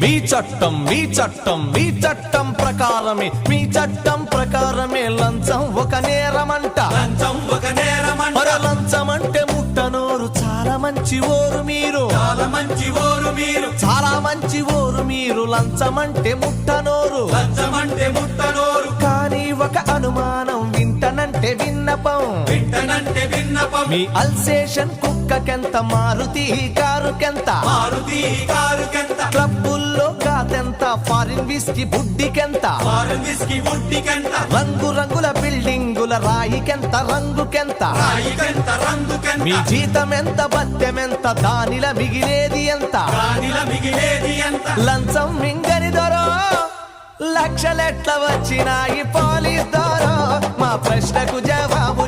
మీ చట్టం మీ చట్టం మీ చట్టం ప్రకారమే మీ చట్టం ప్రకారమే లంచం ఒక నేరమంట లంచం ఒక నేరమంట మరో లంచం అంటే ముట్టనోరు చాలా మంచి ఓరు మీరు చాలా మంచి ఓరు మీరు చాలా మంచి ఓరు మీరు లంచం అంటే ముట్టనోరు లంచం అంటే ముట్టనోరు కానీ ఒక అనుమానం వింటనంటే విన్నపం వింటనంటే విన్నపం మీ అల్సేషన్ కుక్కకెంత మారుతి కారుకెంత మారుతి కారుకెంత క్లబ్బుల్లో కాదెంత ఫారిన్ విస్కీ బుడ్డికెంత ఫారెన్ విస్కీ బుట్టికెంత రంగు రంగుల బిల్డింగుల రాయికెంత రంగుకెంత రాయికెంత రంగుకెంత మీ జీతం ఎంత బత్తెమెంత దానిల మిగిలేది ఎంత రాణిల మిగిలేది ఎంత లంచం మింగని దొరో లక్షలెట్ల వచ్చినాయి పోలీస్ దొరో మా ప్రశ్నకు జవాబు